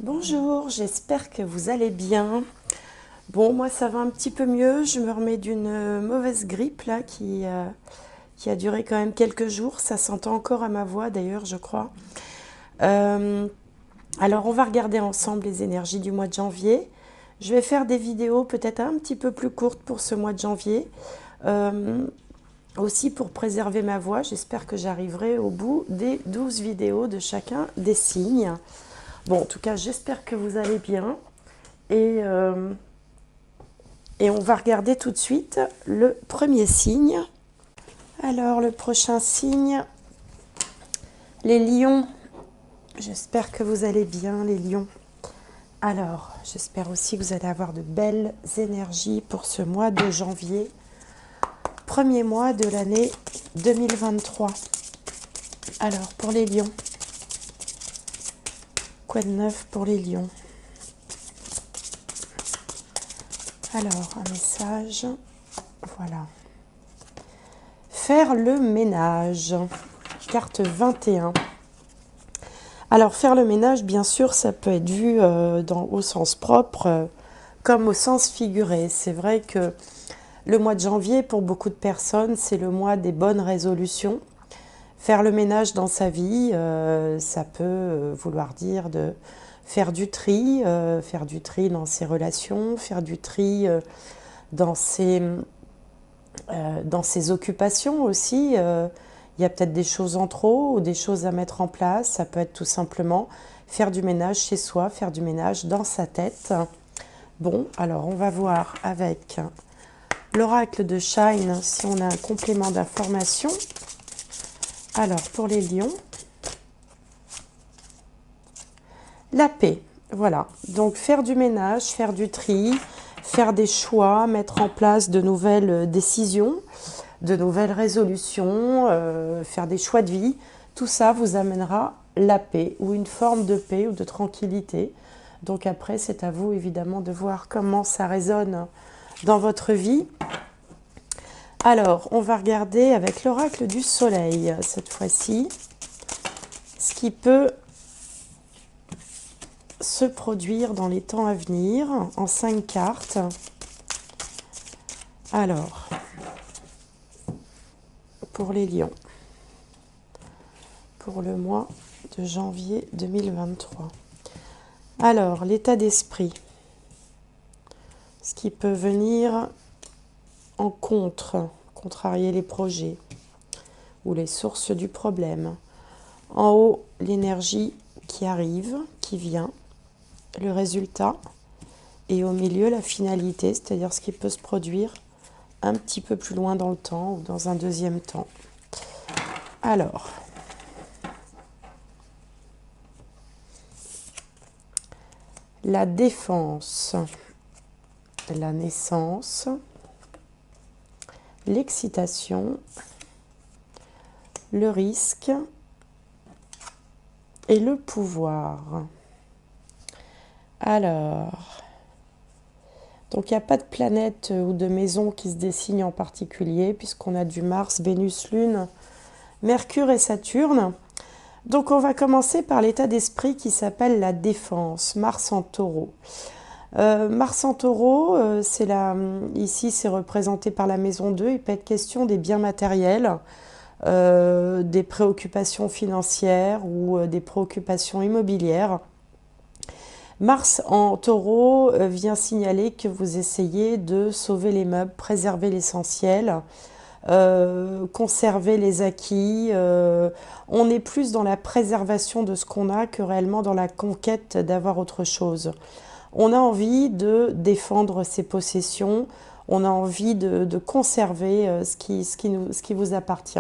Bonjour, j'espère que vous allez bien. Bon, moi ça va un petit peu mieux. Je me remets d'une mauvaise grippe là qui a duré quand même quelques jours. Ça s'entend encore à ma voix d'ailleurs, je crois. Euh, alors on va regarder ensemble les énergies du mois de janvier. Je vais faire des vidéos peut-être un petit peu plus courtes pour ce mois de janvier. Euh, Aussi pour préserver ma voix, j'espère que j'arriverai au bout des 12 vidéos de chacun des signes. Bon, en tout cas, j'espère que vous allez bien. Et, euh, et on va regarder tout de suite le premier signe. Alors, le prochain signe, les lions. J'espère que vous allez bien, les lions. Alors, j'espère aussi que vous allez avoir de belles énergies pour ce mois de janvier. Premier mois de l'année 2023. Alors, pour les lions. Quoi de neuf pour les lions? Alors, un message. Voilà. Faire le ménage. Carte 21. Alors, faire le ménage, bien sûr, ça peut être vu au sens propre comme au sens figuré. C'est vrai que le mois de janvier, pour beaucoup de personnes, c'est le mois des bonnes résolutions. Faire le ménage dans sa vie, ça peut vouloir dire de faire du tri dans ses relations, faire du tri dans ses occupations aussi. Il y a peut-être des choses en trop ou des choses à mettre en place. Ça peut être tout simplement faire du ménage chez soi, faire du ménage dans sa tête. Bon, alors on va voir avec l'oracle de Shine si on a un complément d'information. Alors, pour les lions, la paix. Voilà, donc faire du ménage, faire du tri, faire des choix, mettre en place de nouvelles décisions, de nouvelles résolutions, faire des choix de vie. Tout ça vous amènera la paix ou une forme de paix ou de tranquillité. Donc après, c'est à vous évidemment de voir comment ça résonne dans votre vie. Alors, on va regarder avec l'oracle du soleil cette fois-ci, ce qui peut se produire dans les temps à venir en 5 cartes. Alors, pour les lions, pour le mois de janvier 2023. Alors, l'état d'esprit, ce qui peut venir en contrarier les projets ou les sources du problème. En haut, l'énergie qui arrive, qui vient, le résultat, et au milieu, la finalité, c'est-à-dire ce qui peut se produire un petit peu plus loin dans le temps ou dans un deuxième temps. Alors, la défense, la naissance, l'excitation, le risque et le pouvoir. Alors, donc il n'y a pas de planète ou de maison qui se dessine en particulier, puisqu'on a du Mars, Vénus, Lune, Mercure et Saturne. Donc on va commencer par l'état d'esprit qui s'appelle la défense, Mars en taureau. Mars en taureau, ici c'est représenté par la maison 2, il peut être question des biens matériels, des préoccupations financières ou des préoccupations immobilières. Mars en taureau vient signaler que vous essayez de sauver les meubles, préserver l'essentiel, conserver les acquis. On est plus dans la préservation de ce qu'on a que réellement dans la conquête d'avoir autre chose. On a envie de défendre ses possessions, on a envie de conserver ce qui vous appartient.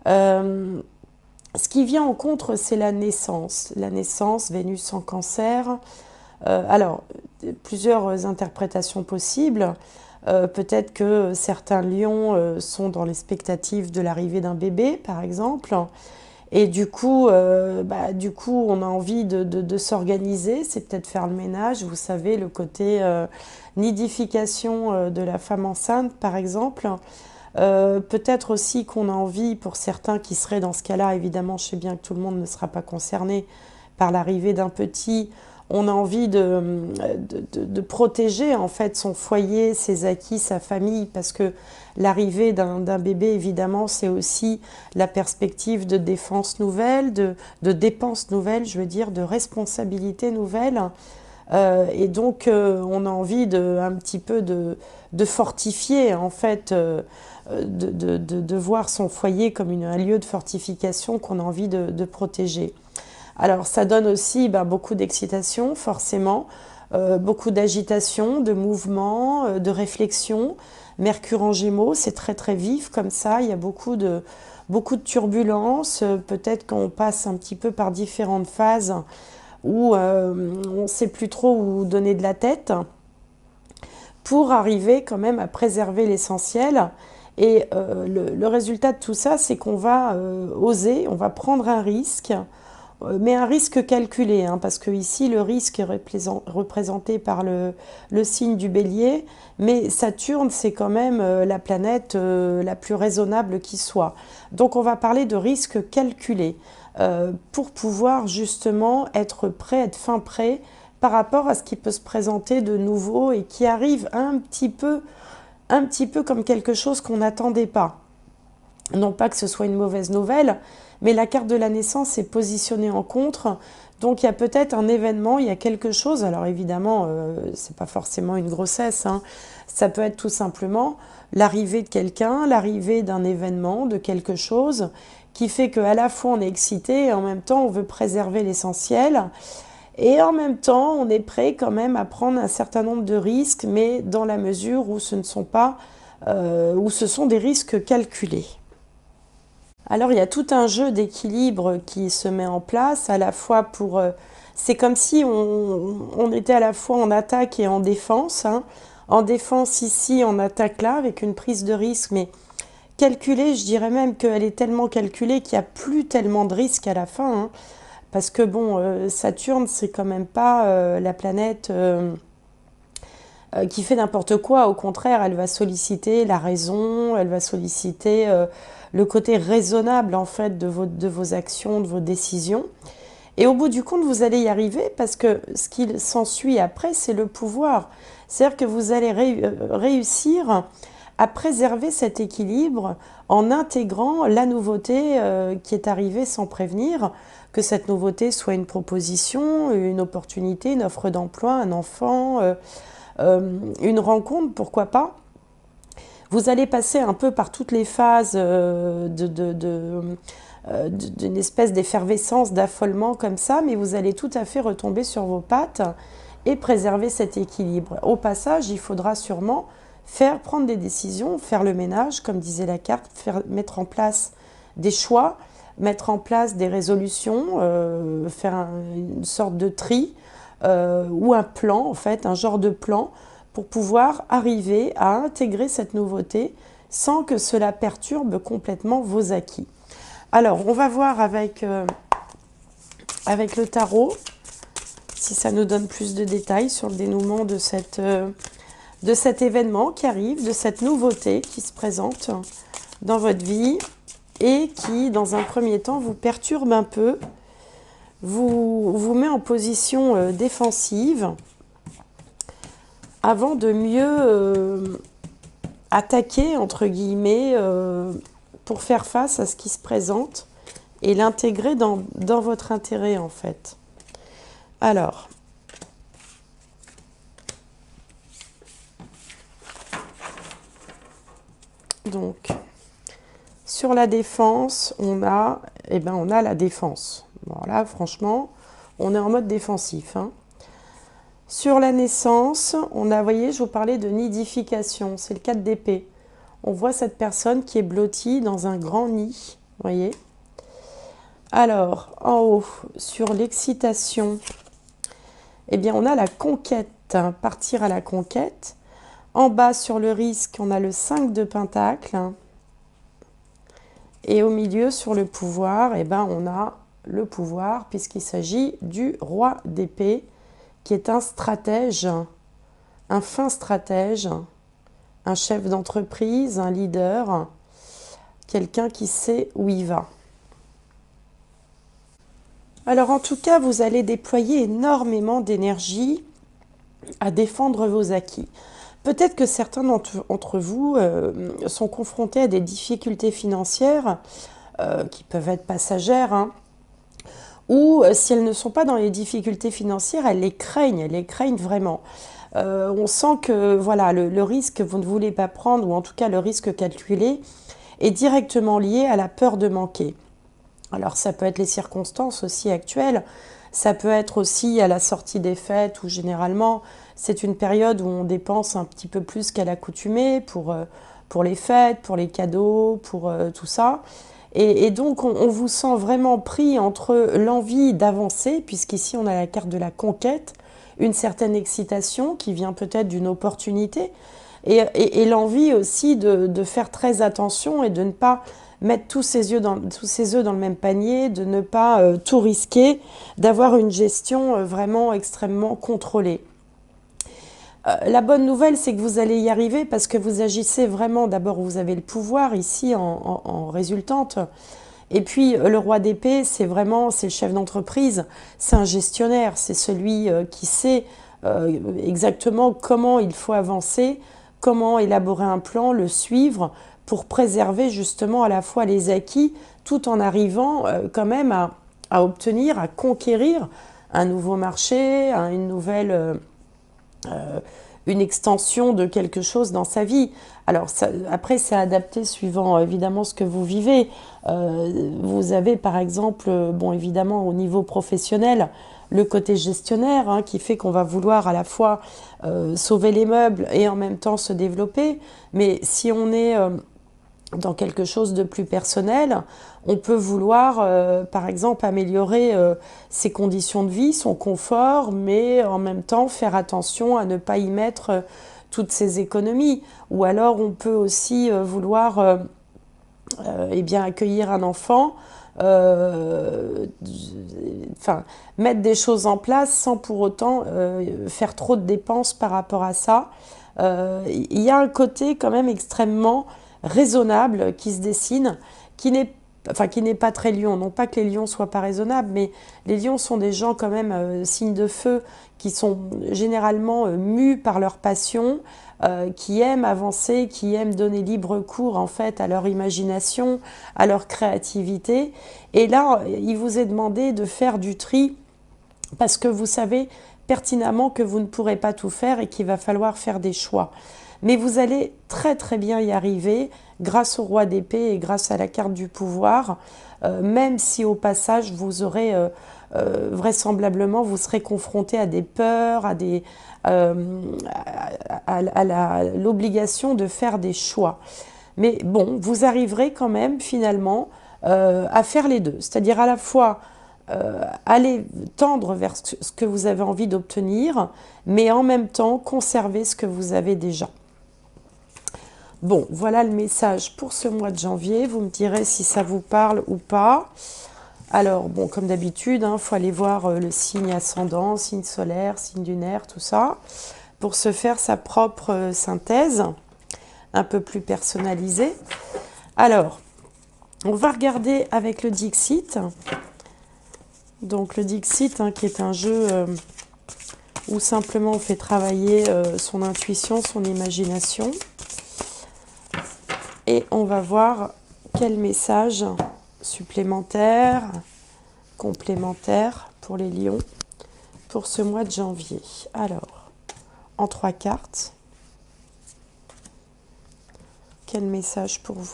Ce qui vient en contre, c'est la naissance. La naissance, Vénus en cancer. Alors, plusieurs interprétations possibles. Peut-être que certains lions sont dans l'expectative de l'arrivée d'un bébé, par exemple. Et du coup, on a envie de s'organiser. C'est peut-être faire le ménage. Vous savez, le côté nidification de la femme enceinte, par exemple. Peut-être aussi qu'on a envie, pour certains qui seraient dans ce cas-là, évidemment, je sais bien que tout le monde ne sera pas concerné par l'arrivée d'un petit, On a envie de protéger en fait son foyer, ses acquis, sa famille, parce que l'arrivée d'un bébé, évidemment, c'est aussi la perspective de défense nouvelle, de dépenses nouvelles, je veux dire, de responsabilités nouvelles. Et donc, on a envie un petit peu de fortifier, en fait, de voir son foyer comme un lieu de fortification qu'on a envie de protéger. Alors, ça donne aussi beaucoup d'excitation, forcément, beaucoup d'agitation, de mouvement, de réflexion. Mercure en Gémeaux, c'est très très vif comme ça, il y a beaucoup de turbulences, peut-être qu'on passe un petit peu par différentes phases où on ne sait plus trop où donner de la tête, pour arriver quand même à préserver l'essentiel. Et le résultat de tout ça, c'est qu'on va oser, on va prendre un risque, mais un risque calculé, hein, parce que ici le risque est représenté par le signe du Bélier, mais Saturne, c'est quand même la planète la plus raisonnable qui soit. Donc on va parler de risque calculé, pour pouvoir justement être prêt, être fin prêt par rapport à ce qui peut se présenter de nouveau et qui arrive un petit peu comme quelque chose qu'on n'attendait pas. Non pas que ce soit une mauvaise nouvelle, mais la carte de la naissance est positionnée en contre, donc il y a peut-être un événement, il y a quelque chose, alors évidemment, c'est pas forcément une grossesse, hein. Ça peut être tout simplement l'arrivée de quelqu'un, l'arrivée d'un événement, de quelque chose, qui fait qu'à la fois on est excité et en même temps on veut préserver l'essentiel, et en même temps on est prêt quand même à prendre un certain nombre de risques, mais dans la mesure où ce sont des risques calculés. Alors il y a tout un jeu d'équilibre qui se met en place, à la fois pour... c'est comme si on était à la fois en attaque et en défense, hein. En défense ici, en attaque là, avec une prise de risque, mais calculée, je dirais même qu'elle est tellement calculée qu'il n'y a plus tellement de risques à la fin, hein. Parce que bon, Saturne, c'est quand même pas la planète qui fait n'importe quoi. Au contraire, elle va solliciter la raison, elle va solliciter le côté raisonnable en fait de vos actions, de vos décisions. Et au bout du compte, vous allez y arriver parce que ce qui s'ensuit après, c'est le pouvoir. C'est-à-dire que vous allez réussir à préserver cet équilibre en intégrant la nouveauté qui est arrivée sans prévenir, que cette nouveauté soit une proposition, une opportunité, une offre d'emploi, un enfant, une rencontre, pourquoi pas. Vous allez passer un peu par toutes les phases d'une espèce d'effervescence, d'affolement comme ça, mais vous allez tout à fait retomber sur vos pattes et préserver cet équilibre. Au passage, il faudra sûrement prendre des décisions, faire le ménage, comme disait la carte, mettre en place des choix, mettre en place des résolutions, faire une sorte de tri ou un plan, en fait, un genre de plan pour pouvoir arriver à intégrer cette nouveauté sans que cela perturbe complètement vos acquis. Alors, on va voir avec le tarot si ça nous donne plus de détails sur le dénouement de cet événement qui arrive, de cette nouveauté qui se présente dans votre vie et qui, dans un premier temps, vous perturbe un peu, vous met en position défensive avant de mieux attaquer, entre guillemets, pour faire face à ce qui se présente et l'intégrer dans votre intérêt, en fait. Alors, donc, sur la défense, on a la défense. Voilà, franchement, on est en mode défensif, hein. Sur la naissance, on a, vous voyez, je vous parlais de nidification, c'est le 4 d'épée. On voit cette personne qui est blottie dans un grand nid, vous voyez. Alors, en haut, sur l'excitation, eh bien, on a la conquête, hein, partir à la conquête. En bas, sur le risque, on a le 5 de Pentacle. Et au milieu, sur le pouvoir, eh ben, on a le pouvoir, puisqu'il s'agit du roi d'épée, qui est un stratège, un fin stratège, un chef d'entreprise, un leader, quelqu'un qui sait où il va. Alors en tout cas, vous allez déployer énormément d'énergie à défendre vos acquis. Peut-être que certains d'entre vous sont confrontés à des difficultés financières qui peuvent être passagères, hein, ou si elles ne sont pas dans les difficultés financières, elles les craignent vraiment. On sent que voilà, le risque que vous ne voulez pas prendre, ou en tout cas le risque calculé, est directement lié à la peur de manquer. Alors ça peut être les circonstances aussi actuelles, ça peut être aussi à la sortie des fêtes où généralement c'est une période où on dépense un petit peu plus qu'à l'accoutumée pour les fêtes, pour les cadeaux, pour tout ça. Et donc on vous sent vraiment pris entre l'envie d'avancer, puisqu'ici on a la carte de la conquête, une certaine excitation qui vient peut-être d'une opportunité, et l'envie aussi de faire très attention et de ne pas mettre tous ses œufs dans le même panier, de ne pas tout risquer, d'avoir une gestion vraiment extrêmement contrôlée. La bonne nouvelle, c'est que vous allez y arriver parce que vous agissez vraiment. D'abord, vous avez le pouvoir ici en résultante. Et puis, le roi d'épée, c'est le chef d'entreprise, c'est un gestionnaire, c'est celui qui sait exactement comment il faut avancer, comment élaborer un plan, le suivre pour préserver justement à la fois les acquis, tout en arrivant quand même à obtenir, à conquérir un nouveau marché, une extension de quelque chose dans sa vie. Alors après, c'est adapté suivant évidemment ce que vous vivez. Vous avez par exemple, bon évidemment au niveau professionnel, le côté gestionnaire hein, qui fait qu'on va vouloir à la fois sauver les meubles et en même temps se développer. Mais si on est dans quelque chose de plus personnel, on peut vouloir, par exemple, améliorer ses conditions de vie, son confort, mais en même temps faire attention à ne pas y mettre toutes ses économies. Ou alors, on peut aussi vouloir eh bien, accueillir un enfant, mettre des choses en place sans pour autant faire trop de dépenses par rapport à ça. Il y a un côté quand même extrêmement raisonnable qui se dessine, qui n'est pas très lion. Non pas que les lions soient pas raisonnables, mais les lions sont des gens quand même signes de feu, qui sont généralement mus par leur passion, qui aiment avancer, qui aiment donner libre cours en fait à leur imagination, à leur créativité. Et là, il vous est demandé de faire du tri parce que vous savez pertinemment que vous ne pourrez pas tout faire et qu'il va falloir faire des choix. Mais vous allez très très bien y arriver grâce au roi d'épée et grâce à la carte du pouvoir, même si au passage vous aurez vraisemblablement vous serez confronté à des peurs, à l'obligation de faire des choix. Mais bon, vous arriverez quand même finalement à faire les deux, c'est-à-dire à la fois aller tendre vers ce que vous avez envie d'obtenir, mais en même temps conserver ce que vous avez déjà. Bon, voilà le message pour ce mois de janvier. Vous me direz si ça vous parle ou pas. Alors, bon, comme d'habitude, il faut aller voir le signe ascendant, signe solaire, signe lunaire, tout ça, pour se faire sa propre synthèse, un peu plus personnalisée. Alors, on va regarder avec le Dixit. Donc, le Dixit, qui est un jeu où simplement on fait travailler son intuition, son imagination. Et on va voir quel message supplémentaire, complémentaire pour les lions pour ce mois de janvier. Alors, en 3 cartes, quel message pour vous?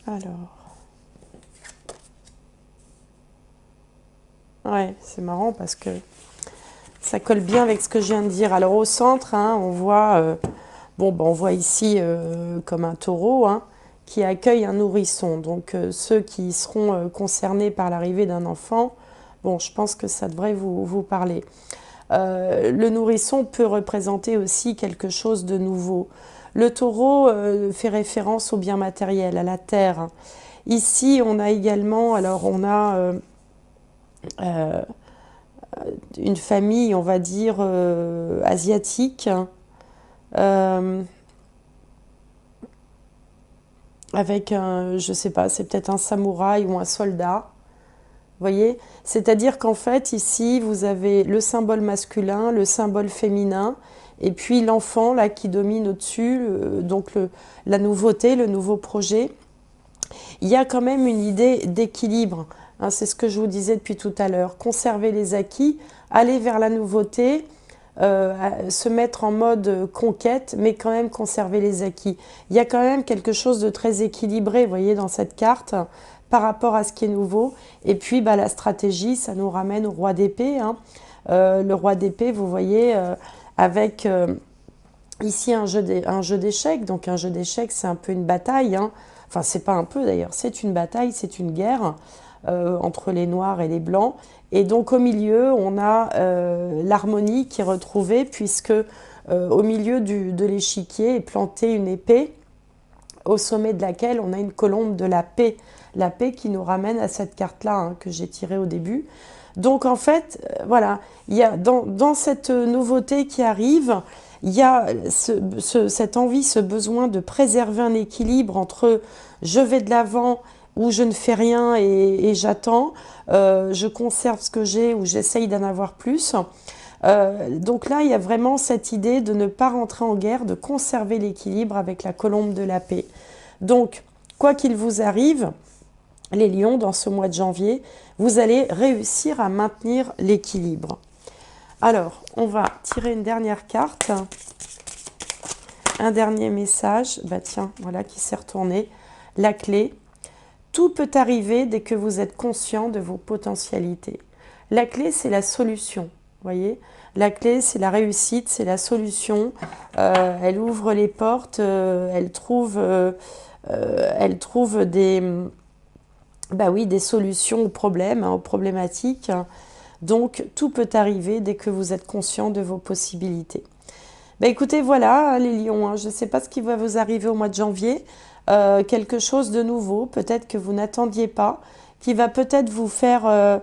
Alors, ouais, c'est marrant parce que ça colle bien avec ce que je viens de dire. Alors au centre, on voit, on voit ici comme un taureau qui accueille un nourrisson. Donc ceux qui seront concernés par l'arrivée d'un enfant, bon, je pense que ça devrait vous parler. Le nourrisson peut représenter aussi quelque chose de nouveau. Le taureau fait référence au bien matériel, à la terre. Ici, on a également, alors on a une famille, on va dire, asiatique. avec un, je sais pas, c'est peut-être un samouraï ou un soldat. Vous voyez? C'est-à-dire qu'en fait, ici, vous avez le symbole masculin, le symbole féminin, et puis l'enfant, là, qui domine au-dessus, donc la nouveauté, le nouveau projet. Il y a quand même une idée d'équilibre, hein, c'est ce que je vous disais depuis tout à l'heure. Conserver les acquis, aller vers la nouveauté, se mettre en mode conquête, mais quand même conserver les acquis. Il y a quand même quelque chose de très équilibré, vous voyez, dans cette carte, par rapport à ce qui est nouveau. Et puis, bah, la stratégie, ça nous ramène au roi d'épée, hein. Le roi d'épée, vous voyez, avec ici un jeu d'échecs. Donc un jeu d'échecs, c'est un peu une bataille, hein. Enfin, c'est pas un peu d'ailleurs, c'est une bataille, c'est une guerre entre les noirs et les blancs. Et donc au milieu, on a l'harmonie qui est retrouvée, puisque au milieu de l'échiquier est plantée une épée, au sommet de laquelle on a une colombe de la paix qui nous ramène à cette carte-là, hein, que j'ai tirée au début. Donc en fait, voilà, il y a dans cette nouveauté qui arrive, il y a cette envie, ce besoin de préserver un équilibre entre je vais de l'avant ou je ne fais rien et j'attends, je conserve ce que j'ai ou j'essaye d'en avoir plus. Donc là, il y a vraiment cette idée de ne pas rentrer en guerre, de conserver l'équilibre avec la colombe de la paix. Donc, quoi qu'il vous arrive, les lions, dans ce mois de janvier, vous allez réussir à maintenir l'équilibre. Alors, on va tirer une dernière carte, un dernier message, bah tiens, voilà qui s'est retourné, la clé. Tout peut arriver dès que vous êtes conscient de vos potentialités. La clé, c'est la solution, vous voyez. La clé, c'est la réussite, c'est la solution. Elle ouvre les portes, elle trouve des, bah oui, des solutions aux problèmes, hein, aux problématiques. Donc, tout peut arriver dès que vous êtes conscient de vos possibilités. Bah écoutez, voilà, les lions, hein, je ne sais pas ce qui va vous arriver au mois de janvier. Quelque chose de nouveau, peut-être que vous n'attendiez pas, qui va peut-être vous faire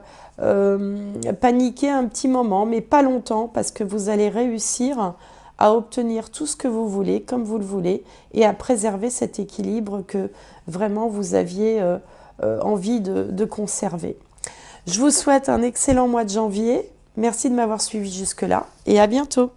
paniquer un petit moment, mais pas longtemps, parce que vous allez réussir à obtenir tout ce que vous voulez, comme vous le voulez, et à préserver cet équilibre que vraiment vous aviez envie de conserver. Je vous souhaite un excellent mois de janvier. Merci de m'avoir suivi jusque-là, et à bientôt.